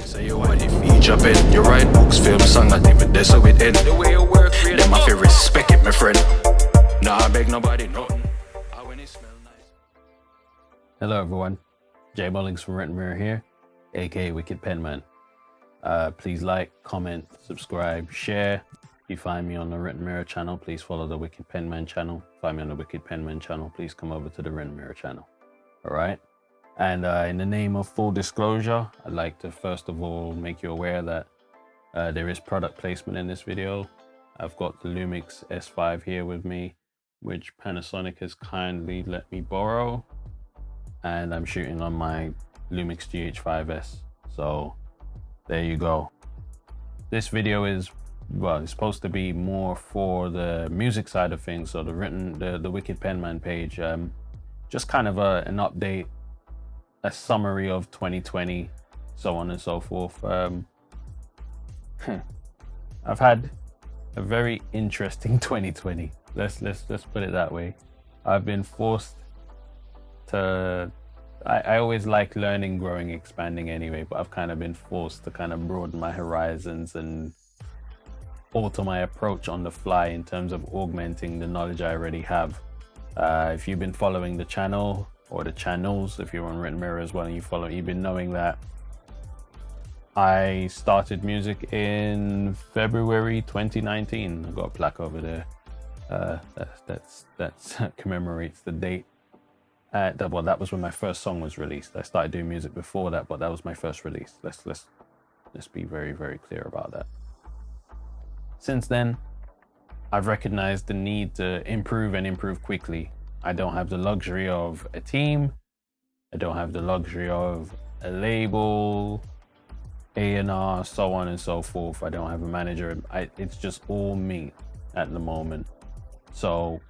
Say you want it feature pen. You write books, film, song, not even there, so it end. The way you work, really, them I feel respect it, my friend. Nah, I beg nobody nothing. When it smell nice. Hello everyone, Jay Mullings from Written Mirror here, aka Wicked Penman. Please like, comment, subscribe, share. If you find me on the Written Mirror channel, please follow the Wicked Penman channel. Find me on the Wicked Penman channel, please come over to the Written Mirror channel. Alright? And in the name of full disclosure, I'd like to first of all make you aware that there is product placement in this video. I've got the Lumix S5 here with me, which Panasonic has kindly let me borrow. And I'm shooting on my Lumix GH5S. So there you go. This video is, well, it's supposed to be more for the music side of things. So the Wicked Penman page, just kind of an update, a summary of 2020, so on and so forth. I've had a very interesting 2020. Let's put it that way. I've been forced to, I always like learning, growing, expanding anyway, but I've kind of been forced to kind of broaden my horizons and alter my approach on the fly in terms of augmenting the knowledge I already have. If you've been following the channel, or the channels, if you're on Written Mirror as well and you've been knowing that I started music in February 2019. I've got a plaque over there. That's commemorates the date. Well, that was when my first song was released. I started doing music before that, but that was my first release. Let's be very, very clear about that. Since then, I've recognized the need to improve and improve quickly. I don't have the luxury of a team. I don't have the luxury of a label, A&R, so on and so forth. I don't have a manager. It's just all me at the moment. So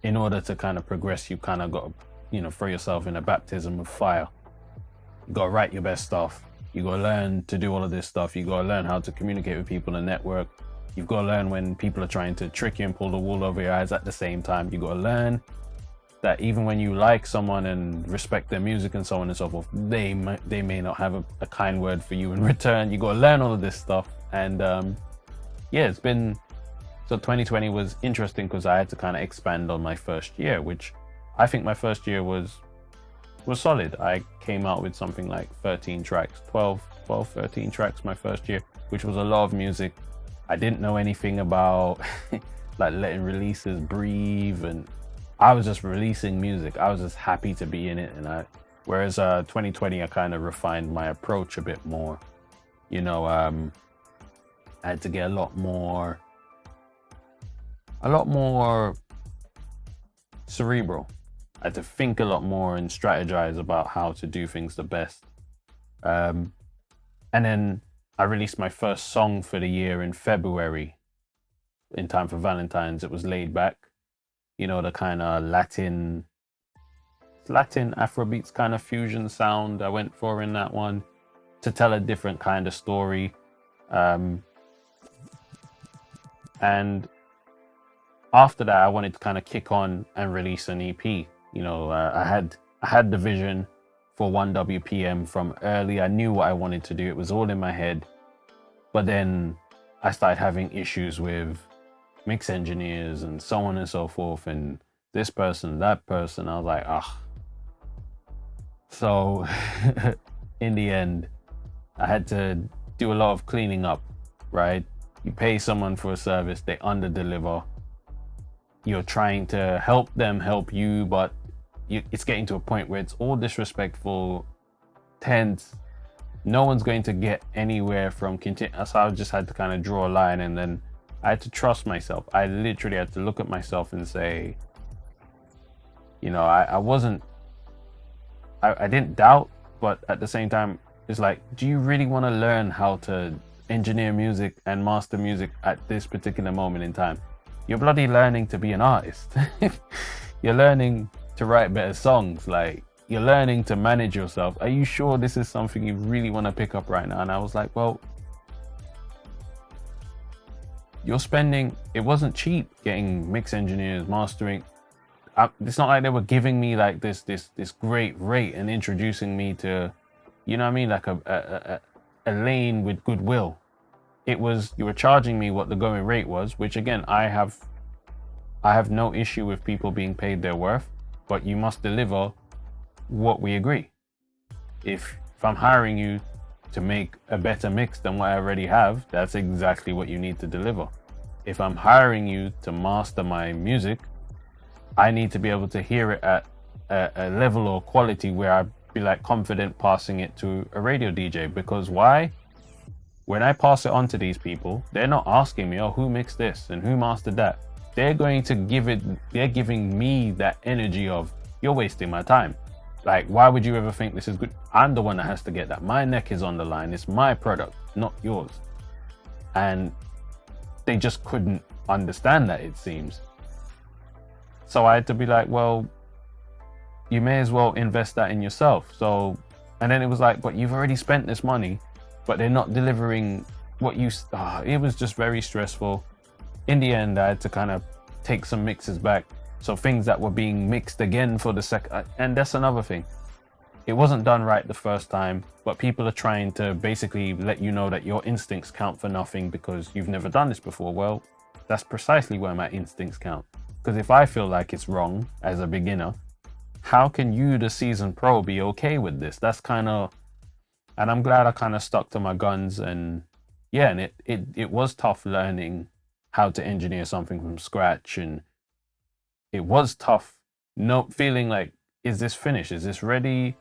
in order to kind of progress, you kind of got to, throw yourself in a baptism of fire. You got to write your best stuff. You got to learn to do all of this stuff. You got to learn how to communicate with people and network. You've got to learn when people are trying to trick you and pull the wool over your eyes at the same time. You've got to learn that even when you like someone and respect their music and so on and so forth, they may not have a kind word for you in return. You got to learn all of this stuff. And yeah, it's been, so 2020 was interesting because I had to kind of expand on my first year, which I think my first year was solid. I came out with something like 13 tracks, 13 tracks my first year, which was a lot of music. I didn't know anything about like letting releases breathe, and I was just releasing music. I was just happy to be in it. And whereas 2020, I kind of refined my approach a bit more. I had to get a lot more cerebral. I had to think a lot more and strategize about how to do things the best. And then I released my first song for the year in February, in time for Valentine's. It was Laid Back, the kind of Latin Afrobeats kind of fusion sound I went for in that one, to tell a different kind of story. And after that, I wanted to kind of kick on and release an EP. I had the vision for 1WPM from early. I knew what I wanted to do. It was all in my head. But then I started having issues with mix engineers and so on and so forth, and this person, that person. I was like, So in the end, I had to do a lot of cleaning up, right? You pay someone for a service, they under-deliver. You're trying to help them help you, but it's getting to a point where it's all disrespectful, tense. No one's going to get anywhere from continue. So I just had to kind of draw a line, and then I had to trust myself. I literally had to look at myself and say, I didn't doubt, but at the same time, it's like, do you really want to learn how to engineer music and master music at this particular moment in time? You're bloody learning to be an artist. You're learning to write better songs. Like, you're learning to manage yourself. Are you sure this is something you really want to pick up right now? And I was like, well, you're spending, it wasn't cheap getting mix engineers, mastering. It's not like they were giving me like this great rate and introducing me to, you know what I mean? Like a lane with goodwill. It was, you were charging me what the going rate was, which again, I have no issue with people being paid their worth, but you must deliver what we agree. If I'm hiring you to make a better mix than what I already have, that's exactly what you need to deliver. If I'm hiring you to master my music, I need to be able to hear it at a level or quality where I'd be like confident passing it to a radio DJ. Because why? When I pass it on to these people, they're not asking me, oh, who mixed this and who mastered that. They're going to they're giving me that energy of, you're wasting my time. Like, why would you ever think this is good? I'm the one that has to get that. My neck is on the line. It's my product, not yours. And they just couldn't understand that, it seems. So I had to be like, well, you may as well invest that in yourself. So, and then it was like, but you've already spent this money, but they're not delivering what you, it was just very stressful. In the end, I had to kind of take some mixes back. So things that were being mixed again for the second, and that's another thing. It wasn't done right the first time, but people are trying to basically let you know that your instincts count for nothing because you've never done this before. Well, that's precisely where my instincts count. Because if I feel like it's wrong as a beginner, how can you, the seasoned pro, be okay with this? That's kind of, and I'm glad I kind of stuck to my guns. And yeah, and it was tough learning how to engineer something from scratch. And it was tough feeling like, is this finished? Is this ready?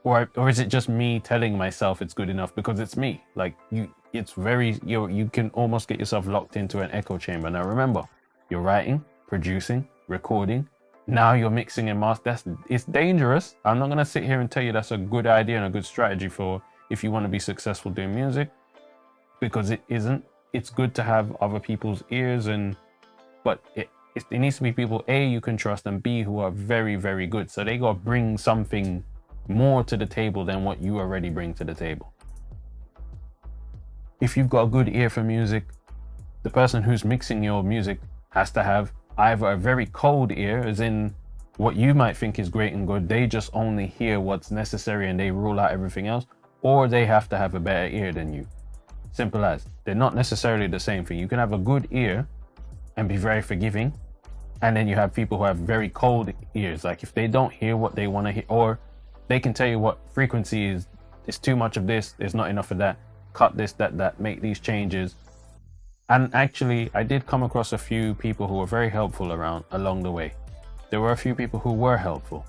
Or is it just me telling myself it's good enough because it's me? Like you can almost get yourself locked into an echo chamber. Now remember, you're writing, producing, recording. Now you're mixing and mastering. It's dangerous. I'm not going to sit here and tell you that's a good idea and a good strategy for if you want to be successful doing music, because it isn't. It's good to have other people's ears, but it needs to be people, A, you can trust, and B, who are very, very good. So they got to bring something more to the table than what you already bring to the table. If you've got a good ear for music, the person who's mixing your music has to have either a very cold ear, as in what you might think is great and good, they just only hear what's necessary and they rule out everything else, or they have to have a better ear than you. Simple as. They're not necessarily the same thing. You can have a good ear and be very forgiving, and then you have people who have very cold ears. Like if they don't hear what they want to hear, or they can tell you what frequency is, it's too much of this, there's not enough of that, cut this, that, make these changes. And actually, I did come across a few people who were very helpful along the way. There were a few people who were helpful.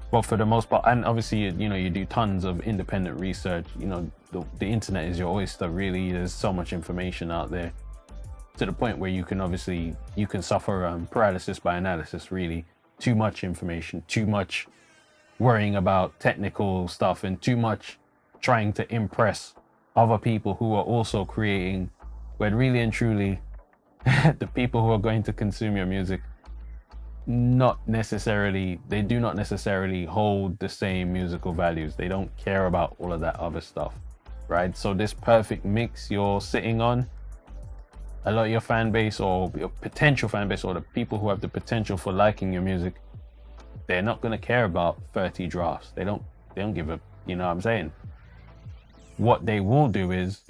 But for the most part, and obviously, you do tons of independent research. The internet is your oyster, really. There's so much information out there, to the point where you can suffer paralysis by analysis, really. Too much information, too much worrying about technical stuff, and too much trying to impress other people who are also creating, when really and truly the people who are going to consume your music they do not necessarily hold the same musical values. They don't care about all of that other stuff, right? So this perfect mix you're sitting on, a lot of your fan base or your potential fan base, or the people who have the potential for liking your music, they're not going to care about 30 drafts. They don't give a, you know what I'm saying? What they will do is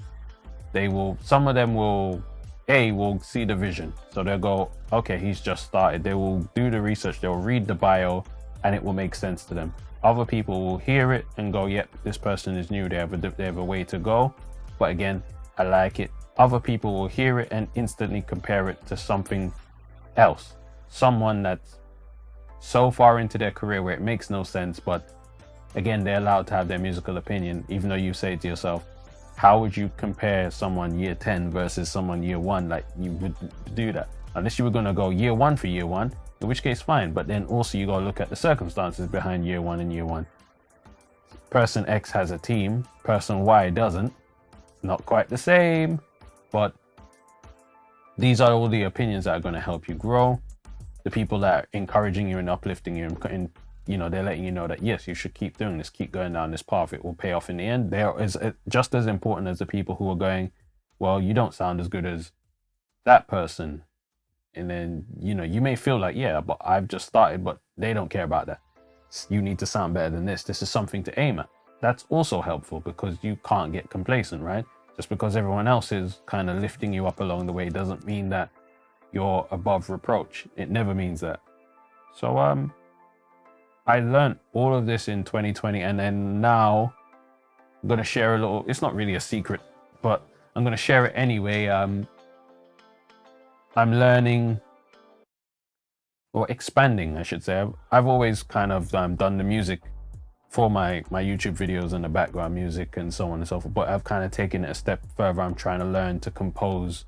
some of them will see the vision. So they'll go, okay, he's just started. They will do the research, they'll read the bio, and it will make sense to them. Other people will hear it and go, yep, this person is new, they have a way to go. But again, I like it. Other people will hear it and instantly compare it to something else. Someone that's so far into their career where it makes no sense, but again, they're allowed to have their musical opinion, even though you say to yourself, how would you compare someone year 10 versus someone year 1? Like, you would do that. Unless you were going to go year 1 for year 1, in which case fine. But then also you got to look at the circumstances behind year 1 and year 1. Person X has a team, person Y doesn't. Not quite the same, but these are all the opinions that are going to help you grow. The people that are encouraging you and uplifting you, and they're letting you know that yes, you should keep doing this, keep going down this path, it will pay off in the end. There is just as important as the people who are going, well, you don't sound as good as that person. And then, you may feel like, yeah, but I've just started, but they don't care about that. You need to sound better than this. This is something to aim at. that's also helpful because you can't get complacent, right? Just because everyone else is kind of lifting you up along the way doesn't mean that you're above reproach. It never means that. So I learned all of this in 2020, and then now I'm gonna share a little. It's not really a secret, but I'm gonna share it anyway. I'm learning, or expanding, I should say. I've always kind of done the music for my YouTube videos and the background music and so on and so forth, but I've kind of taken it a step further. I'm trying to learn to compose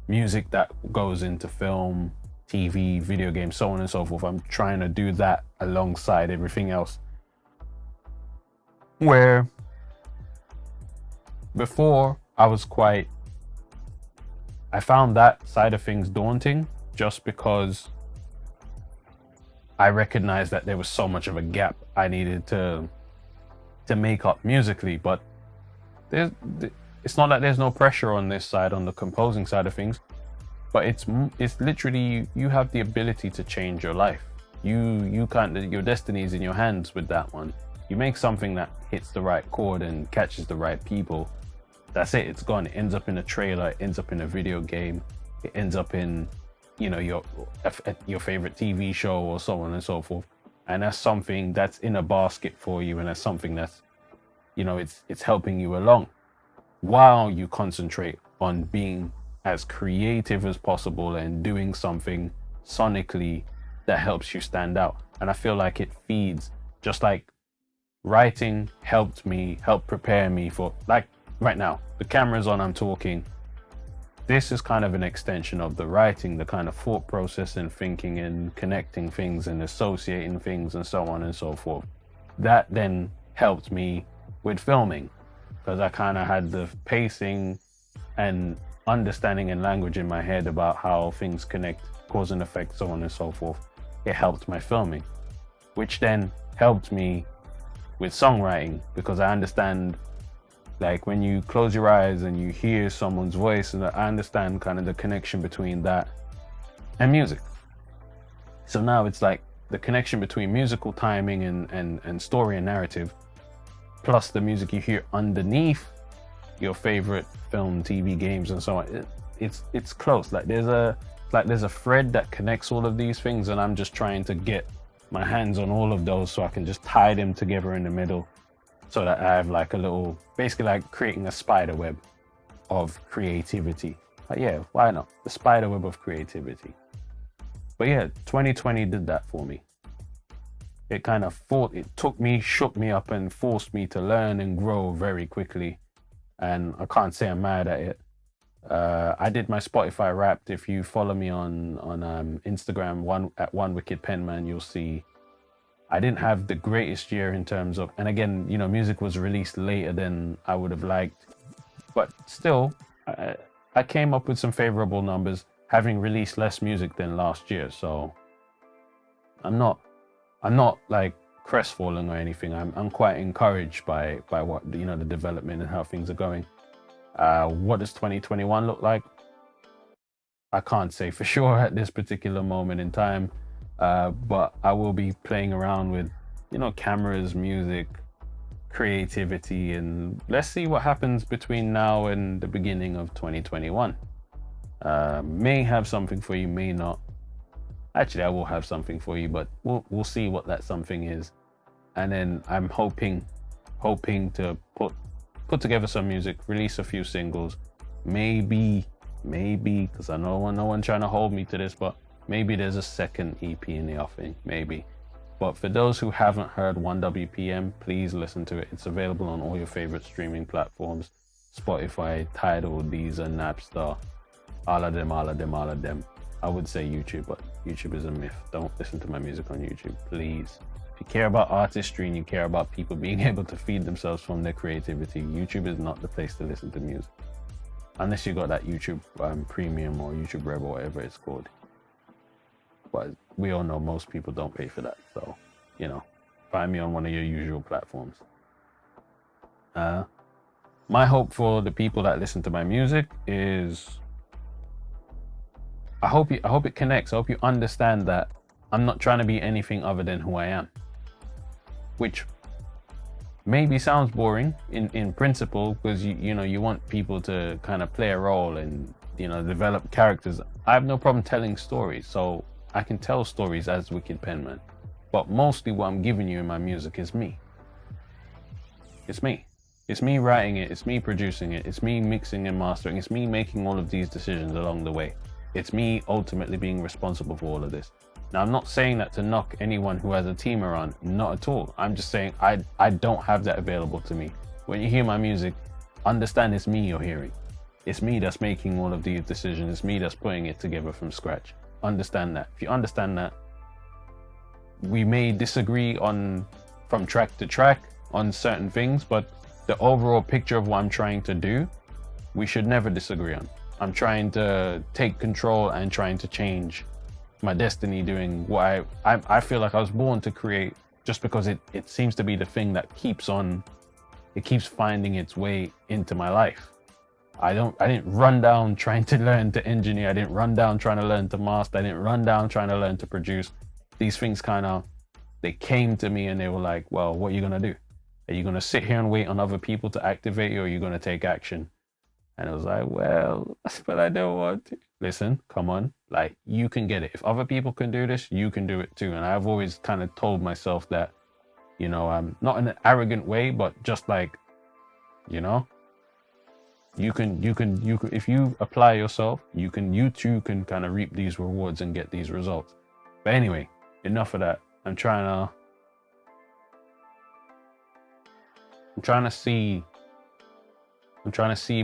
music that goes into film, TV, video games, so on and so forth. I'm trying to do that alongside everything else. Where before I found that side of things daunting, just because I recognized that there was so much of a gap I needed to make up musically. But it's not that there's no pressure on this side, on the composing side of things, but it's literally you have the ability to change your life. You can't, your destiny is in your hands with that one. You make something that hits the right chord and catches the right people, that's it, it's gone. It ends up in a trailer, it ends up in a video game, it ends up in, you know, your favorite TV show or so on and so forth. And that's something that's in a basket for you, and that's something that's, you know, it's helping you along while you concentrate on being as creative as possible and doing something sonically that helps you stand out. And I feel like it feeds, just like writing helped prepare me for, like right now, the camera's on, I'm talking. This is kind of an extension of the writing, the kind of thought process and thinking and connecting things and associating things and so on and so forth. That then helped me with filming, because I kind of had the pacing and understanding and language in my head about how things connect, cause and effect, so on and so forth. It helped my filming, which then helped me with songwriting, because I understand, like when you close your eyes and you hear someone's voice, and I understand kind of the connection between that and music. So now it's like the connection between musical timing and story and narrative, plus the music you hear underneath your favorite film, TV, games, and so on. It's close. Like there's a thread that connects all of these things, and I'm just trying to get my hands on all of those so I can just tie them together in the middle, so that I have like a little, basically like creating a spider web of creativity. But yeah, why not? The spider web of creativity. But yeah, 2020 did that for me. It kind of shook me up and forced me to learn and grow very quickly. And I can't say I'm mad at it. I did my Spotify Wrapped. If you follow me on Instagram, at One Wicked Penman, you'll see I didn't have the greatest year in terms of, and again, you know, music was released later than I would have liked, but still, I came up with some favorable numbers, having released less music than last year. So I'm not like crestfallen or anything. I'm quite encouraged by what, you know, the development and how things are going. What does 2021 look like? I can't say for sure at this particular moment in time. But I will be playing around with, you know, cameras, music, creativity, and let's see what happens between now and the beginning of 2021. May have something for you, may not. Actually, I will have something for you, but we'll see what that something is. And then I'm hoping to put together some music, release a few singles, maybe, because I know no one trying to hold me to this, but maybe there's a second EP in the offing, maybe. But for those who haven't heard 1WPM, please listen to it. It's available on all your favorite streaming platforms: Spotify, Tidal, Deezer, Napster, all of them. I would say YouTube, but YouTube is a myth. Don't listen to my music on YouTube, please. If you care about artistry and you care about people being able to feed themselves from their creativity, YouTube is not the place to listen to music. Unless you got that YouTube Premium or YouTube Red or whatever it's called. But we all know most people don't pay for that. So, you know, find me on one of your usual platforms. My hope for the people that listen to my music is, I hope it connects. I hope you understand that I'm not trying to be anything other than who I am. Which maybe sounds boring in principle, because you want people to kind of play a role and develop characters. I have no problem telling stories, so I can tell stories as Wicked Penman, but mostly what I'm giving you in my music is me. It's me writing it, it's me producing it, it's me mixing and mastering, it's me making all of these decisions along the way. It's me ultimately being responsible for all of this. Now, I'm not saying that to knock anyone who has a team around, not at all. I'm just saying I don't have that available to me. When you hear my music, understand it's me you're hearing. It's me that's making all of these decisions. It's me that's putting it together from scratch. Understand that. If you understand that, we may disagree from track to track on certain things, but the overall picture of what I'm trying to do, we should never disagree on. I'm trying to take control and trying to change my destiny, doing what I feel like I was born to create, just because it seems to be the thing that keeps finding its way into my life. I didn't run down trying to learn to engineer. I didn't run down trying to learn to master. I didn't run down trying to learn to produce. These things they came to me and they were like, well, what are you gonna do? Are you gonna sit here and wait on other people to activate you, or are you gonna take action? And I was like, well, but I don't want to. Listen, come on, like, you can get it. If other people can do this, you can do it too. And I've always kind of told myself that, not in an arrogant way, but just like, you can, if you apply yourself, you too can kind of reap these rewards and get these results. But anyway, enough of that. I'm trying to see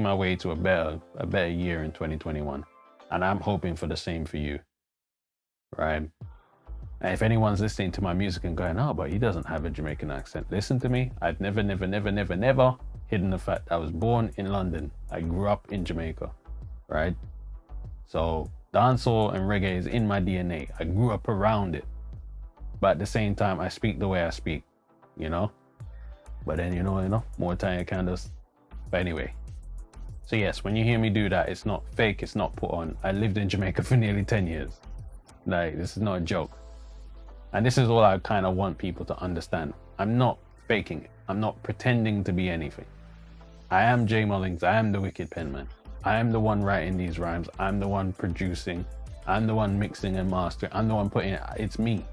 my way to a better year in 2021, and I'm hoping for the same for you, right? And if anyone's listening to my music and going, oh, but he doesn't have a Jamaican accent, listen to me. I've never hidden the fact I was born in London. I grew up in Jamaica, right? So dancehall and reggae is in my DNA. I grew up around it, but at the same time, I speak the way I speak, But then more time you can just. But anyway, so yes, when you hear me do that, it's not fake, it's not put on. I lived in Jamaica for nearly 10 years. Like, this is not a joke. And this is all I kind of want people to understand. I'm not faking it. I'm not pretending to be anything. I am Jay Mullings. I am the Wicked Penman. I am the one writing these rhymes. I'm the one producing. I'm the one mixing and mastering. I'm the one putting it. It's me.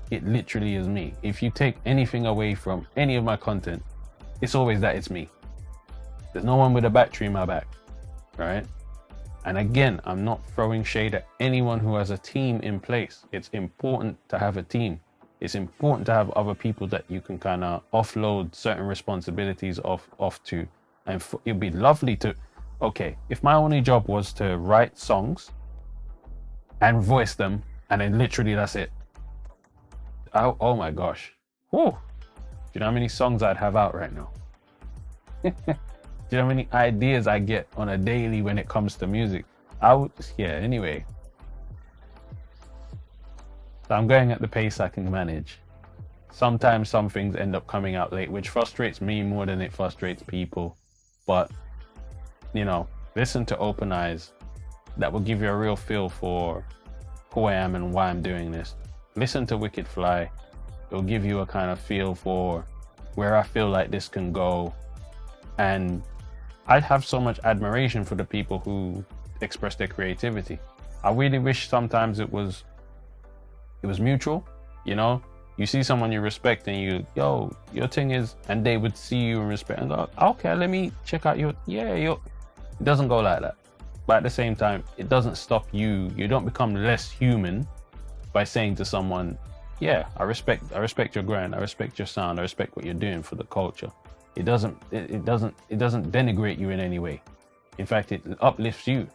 It literally is me. If you take anything away from any of my content, it's always that it's me. There's no one with a battery in my back, right? And again, I'm not throwing shade at anyone who has a team in place. It's important to have a team. It's important to have other people that you can kind of offload certain responsibilities off to. And it'd be lovely to, okay, if my only job was to write songs and voice them, and then literally that's it. Oh my gosh. Whew. Do you know how many songs I'd have out right now? Do you know how many ideas I get on a daily when it comes to music? Anyway. So I'm going at the pace I can manage. Sometimes some things end up coming out late, which frustrates me more than it frustrates people. But, listen to Open Eyes. That will give you a real feel for who I am and why I'm doing this. Listen to Wicked Fly. It'll give you a kind of feel for where I feel like this can go. And I have so much admiration for the people who express their creativity. I really wish sometimes it was mutual, You see someone you respect and your thing is, and they would see you and respect and go, okay, let me check out your. It doesn't go like that. But at the same time, it doesn't stop you. You don't become less human by saying to someone, yeah, I respect your grind, I respect your sound, I respect what you're doing for the culture. It doesn't denigrate you in any way. In fact, it uplifts you.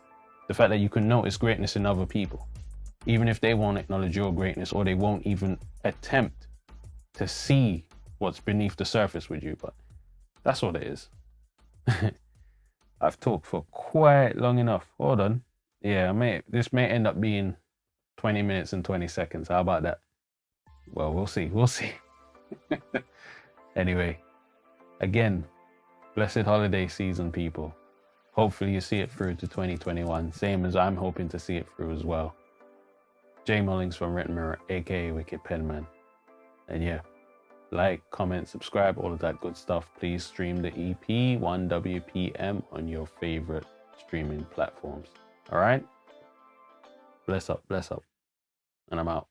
The fact that you can notice greatness in other people, even if they won't acknowledge your greatness, or they won't even attempt to see what's beneath the surface with you. But that's what it is. I've talked for quite long enough. Hold on. Yeah, this may end up being 20 minutes and 20 seconds. How about that? Well, we'll see. Anyway, again, blessed holiday season, people. Hopefully you see it through to 2021, same as I'm hoping to see it through as well. Jay Mullings from Written Mirror, aka Wicked Penman. And yeah, like, comment, subscribe, all of that good stuff. Please stream the EP 1WPM on your favorite streaming platforms. All right? Bless up, and I'm out.